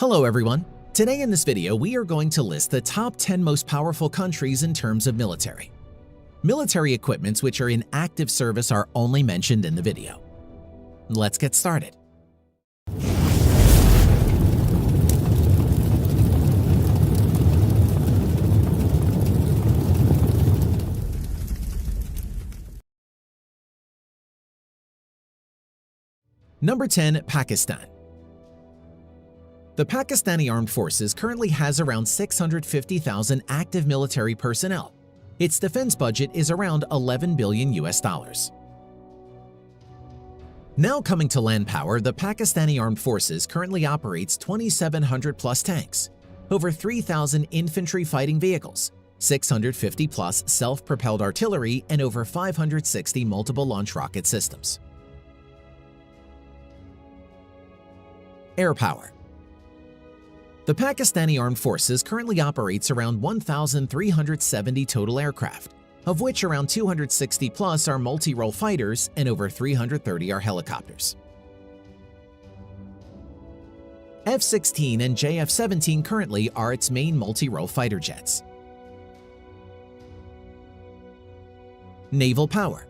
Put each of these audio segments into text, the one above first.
Hello everyone! Today in this video we are going to list the top 10 most powerful countries in terms of military. Military equipments which are in active service are only mentioned in the video. Let's get started. Number 10. Pakistan. The Pakistani Armed Forces currently has around 650,000 active military personnel. Its defense budget is around $11 billion. Now coming to land power, the Pakistani Armed Forces currently operates 2,700 plus tanks, over 3,000 infantry fighting vehicles, 650 plus self-propelled artillery, and over 560 multiple launch rocket systems. Air power. The Pakistani Armed Forces currently operates around 1,370 total aircraft, of which around 260 plus are multi-role fighters and over 330 are helicopters. F-16 and JF-17 currently are its main multi-role fighter jets. Naval power.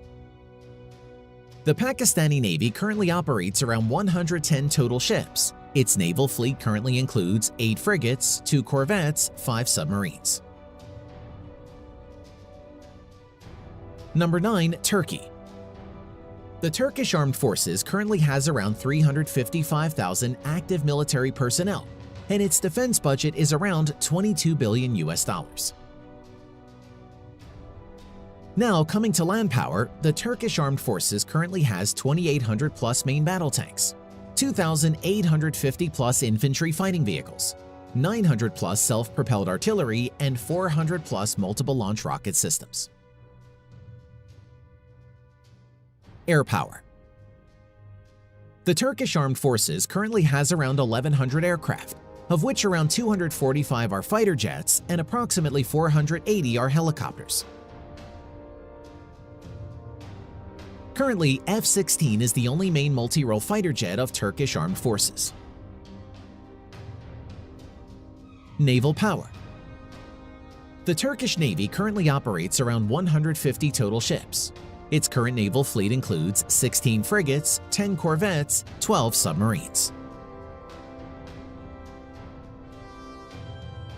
The Pakistani Navy currently operates around 110 total ships. Its naval fleet currently includes 8 frigates, 2 corvettes, 5 submarines. Number 9. Turkey. The Turkish Armed Forces currently has around 355,000 active military personnel, and its defense budget is around $22 billion. Now, coming to land power, the Turkish Armed Forces currently has 2,800 plus main battle tanks, 2,850 plus infantry fighting vehicles, 900 plus self-propelled artillery, and 400 plus multiple launch rocket systems. Air power. The Turkish Armed Forces currently has around 1,100 aircraft, of which around 245 are fighter jets and approximately 480 are helicopters. Currently, F-16 is the only main multi-role fighter jet of Turkish Armed Forces. Naval power. The Turkish Navy currently operates around 150 total ships. Its current naval fleet includes 16 frigates, 10 corvettes, 12 submarines.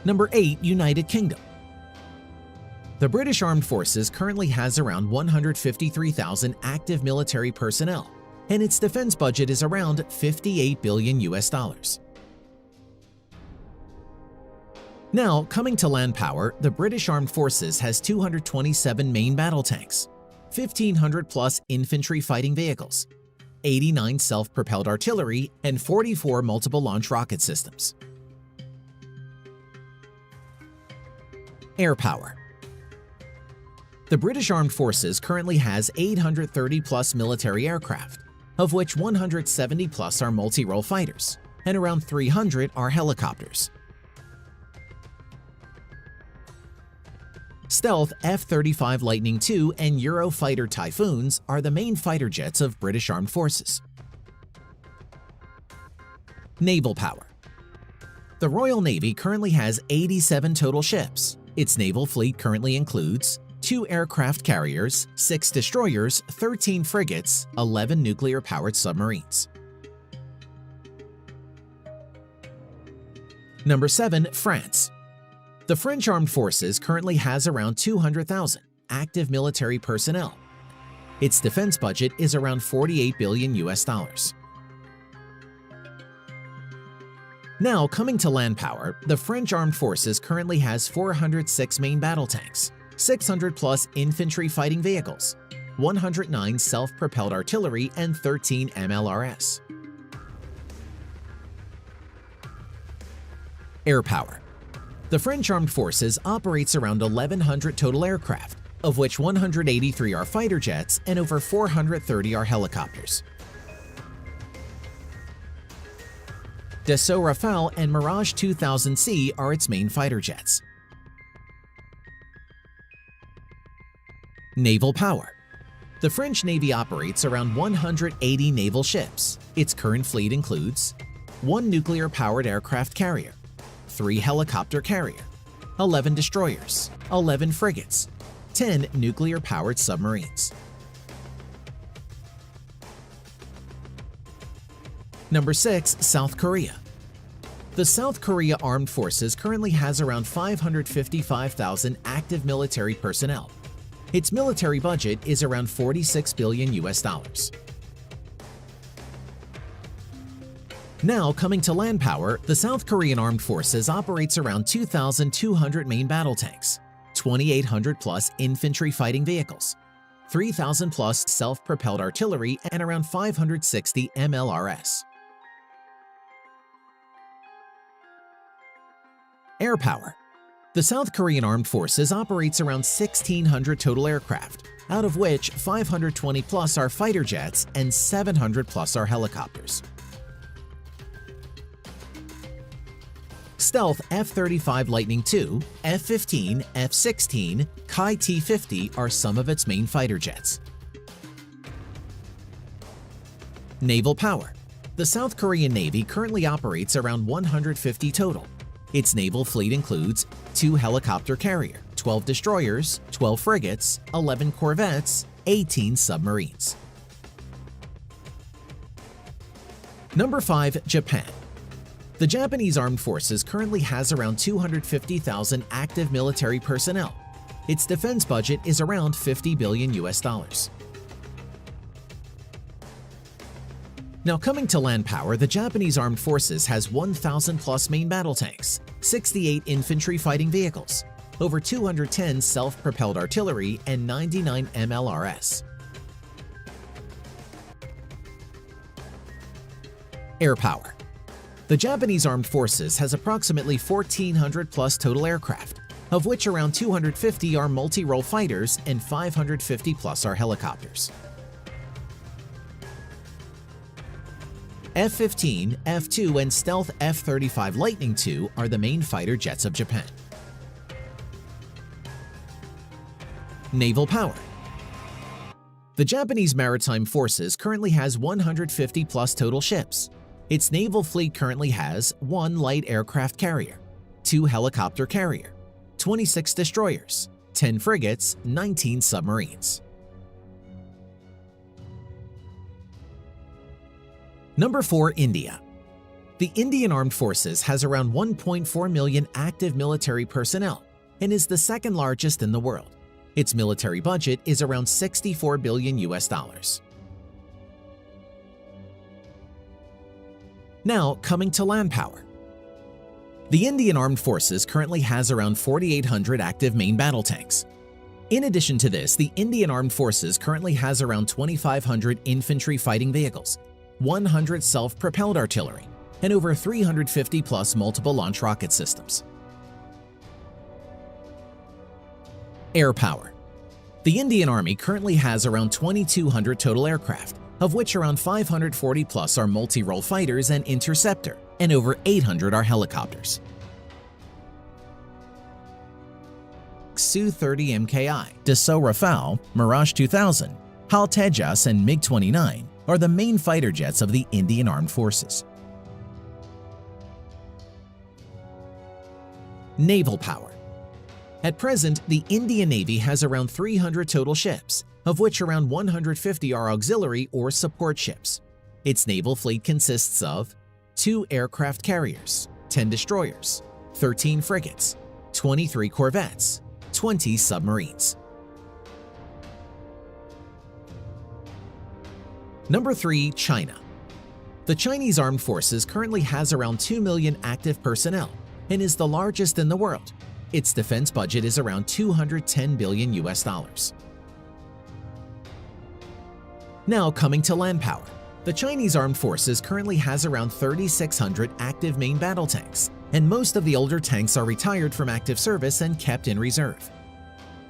Number 8. United Kingdom. The British Armed Forces currently has around 153,000 active military personnel, and its defense budget is around $58 billion. Now, coming to land power, the British Armed Forces has 227 main battle tanks, 1,500 plus infantry fighting vehicles, 89 self-propelled artillery, and 44 multiple launch rocket systems. Air power. The British Armed Forces currently has 830 plus military aircraft, of which 170 plus are multi-role fighters, and around 300 are helicopters. Stealth F-35 Lightning II and Eurofighter Typhoons are the main fighter jets of British Armed Forces. Naval power. The Royal Navy currently has 87 total ships. Its naval fleet currently includes 2 aircraft carriers, 6 destroyers, 13 frigates, 11 nuclear-powered submarines. Number 7. France. The French Armed Forces currently has around 200,000 active military personnel. Its defense budget is around $48 billion. Now, coming to land power, the French Armed Forces currently has 406 main battle tanks, 600 plus infantry fighting vehicles, 109 self-propelled artillery, and 13 MLRS. Air power. The French Armed Forces operates around 1,100 total aircraft, of which 183 are fighter jets and over 430 are helicopters. Dassault Rafale and Mirage 2000C are its main fighter jets. Naval power. The French Navy operates around 180 naval ships. Its current fleet includes 1 nuclear-powered aircraft carrier, 3 helicopter carrier, 11 destroyers, 11 frigates, 10 nuclear-powered submarines. Number 6. South Korea. The South Korea Armed Forces currently has around 555,000 active military personnel. Its military budget is around $46 billion. Now, coming to land power, the South Korean Armed Forces operates around 2,200 main battle tanks, 2,800 plus infantry fighting vehicles, 3,000 plus self-propelled artillery, and around 560 MLRS. Air power. The South Korean Armed Forces operates around 1,600 total aircraft, out of which 520 plus are fighter jets and 700 plus are helicopters. Stealth F-35 Lightning II, F-15, F-16, Kai T-50 are some of its main fighter jets. Naval power. The South Korean Navy currently operates around 150 total. Its naval fleet includes 2 helicopter carrier, 12 destroyers, 12 frigates, 11 corvettes, 18 submarines. Number 5. Japan. The Japanese Armed Forces currently has around 250,000 active military personnel. Its defense budget is around $50 billion. Now, coming to land power, the Japanese Armed Forces has 1,000 plus main battle tanks, 68 infantry fighting vehicles, over 210 self-propelled artillery, and 99 MLRS. Air power. The Japanese Armed Forces has approximately 1,400 plus total aircraft, of which around 250 are multi-role fighters and 550 plus are helicopters. F-15, F-2, and Stealth F-35 Lightning II are the main fighter jets of Japan. Naval power. The Japanese Maritime Forces currently has 150 plus total ships. Its naval fleet currently has 1 light aircraft carrier, 2 helicopter carrier, 26 destroyers, 10 frigates, 19 submarines. Number 4. India. The Indian Armed Forces has around 1.4 million active military personnel and is the second largest in the world. Its military budget is around $64 billion. Now, coming to land power. The Indian Armed Forces currently has around 4,800 active main battle tanks. In addition to this, the Indian Armed Forces currently has around 2,500 infantry fighting vehicles, 100 self-propelled artillery, and over 350 plus multiple launch rocket systems. Air power. The Indian Army currently has around 2,200 total aircraft, of which around 540 plus are multi-role fighters and interceptor, and over 800 are helicopters. Su-30 MKI, Dassault Rafale, Mirage 2000, Hal Tejas, and MiG-29 are the main fighter jets of the Indian Armed Forces. Naval power. At present, the Indian Navy has around 300 total ships, of which around 150 are auxiliary or support ships. Its naval fleet consists of 2 aircraft carriers, 10 destroyers, 13 frigates, 23 corvettes, 20 submarines. Number 3. China. The Chinese Armed Forces currently has around 2 million active personnel and is the largest in the world. Its defense budget is around $210 billion. Now, coming to land power. The Chinese Armed Forces currently has around 3,600 active main battle tanks, and most of the older tanks are retired from active service and kept in reserve.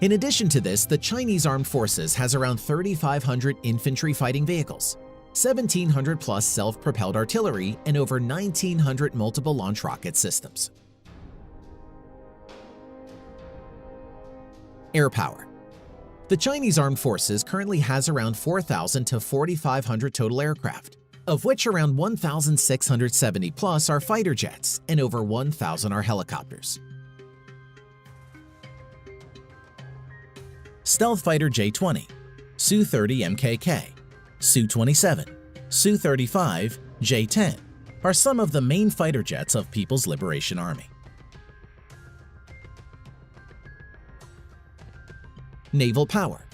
In addition to this, the Chinese Armed Forces has around 3,500 infantry fighting vehicles, 1,700 plus self-propelled artillery, and over 1,900 multiple launch rocket systems. Air power. The Chinese Armed Forces currently has around 4,000 to 4,500 total aircraft, of which around 1,670 plus are fighter jets and over 1,000 are helicopters. Stealth Fighter J-20, Su-30 MKK, Su-27, Su-35, J-10 are some of the main fighter jets of People's Liberation Army. Naval power.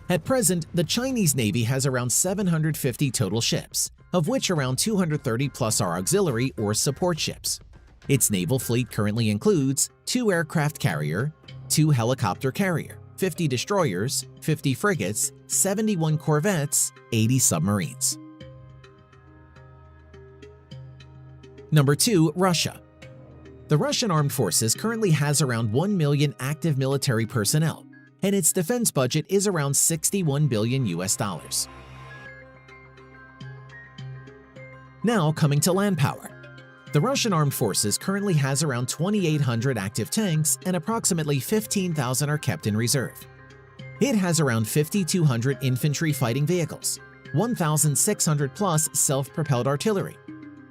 At present, the Chinese Navy has around 750 total ships, of which around 230 plus are auxiliary or support ships. Its naval fleet currently includes 2 aircraft carrier, 2 helicopter carrier, 50 destroyers, 50 frigates, 71 corvettes, 80 submarines. Number 2. Russia. The Russian Armed Forces currently has around 1 million active military personnel, and its defense budget is around $61 billion. Now coming to land power. The Russian Armed Forces currently has around 2,800 active tanks and approximately 15,000 are kept in reserve. It has around 5,200 infantry fighting vehicles, 1,600 plus self-propelled artillery,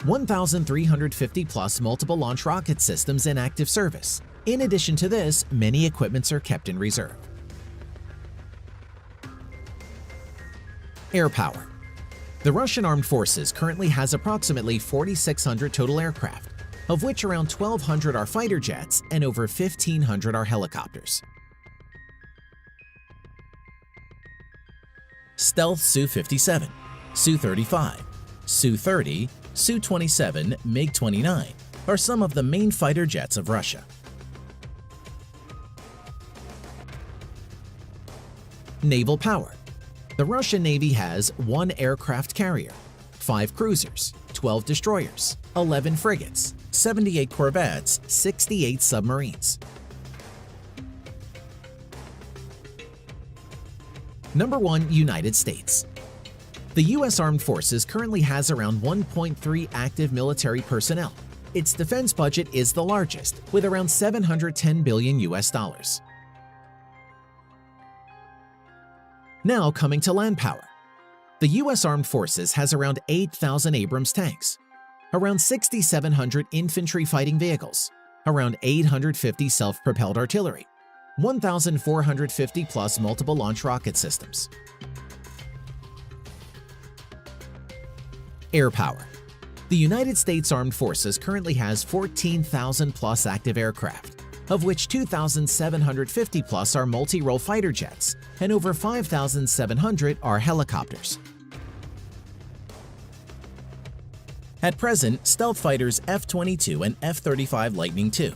1,350 plus multiple launch rocket systems in active service. In addition to this, many equipments are kept in reserve. Air power. The Russian Armed Forces currently has approximately 4,600 total aircraft, of which around 1,200 are fighter jets and over 1,500 are helicopters. Stealth Su-57, Su-35, Su-30, Su-27, MiG-29 are some of the main fighter jets of Russia. Naval power. The Russian Navy has 1 aircraft carrier, 5 cruisers, 12 destroyers, 11 frigates, 78 corvettes, 68 submarines. Number 1. United States. The U.S. Armed Forces currently has around 1.3 active military personnel. Its defense budget is the largest, with around $710 billion. Now coming to land power. The U.S. Armed Forces has around 8,000 Abrams tanks, around 6,700 infantry fighting vehicles, around 850 self-propelled artillery, 1,450 plus multiple launch rocket systems. Air power. The United States Armed Forces currently has 14,000 plus active aircraft, of which 2,750 plus are multi-role fighter jets and over 5,700 are helicopters. At present, stealth fighters F-22 and F-35 Lightning II,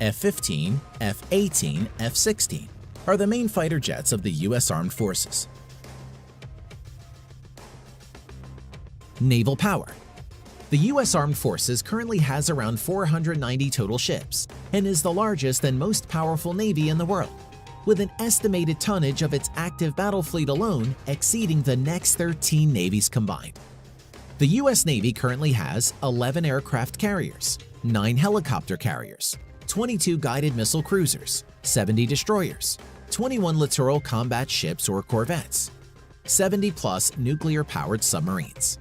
F-15, F-18, F-16 are the main fighter jets of the U.S. Armed Forces. Naval power. The U.S. Armed Forces currently has around 490 total ships and is the largest and most powerful navy in the world, with an estimated tonnage of its active battle fleet alone exceeding the next 13 navies combined. The U.S. Navy currently has 11 aircraft carriers, 9 helicopter carriers, 22 guided missile cruisers, 70 destroyers, 21 littoral combat ships or corvettes, 70 plus nuclear-powered submarines.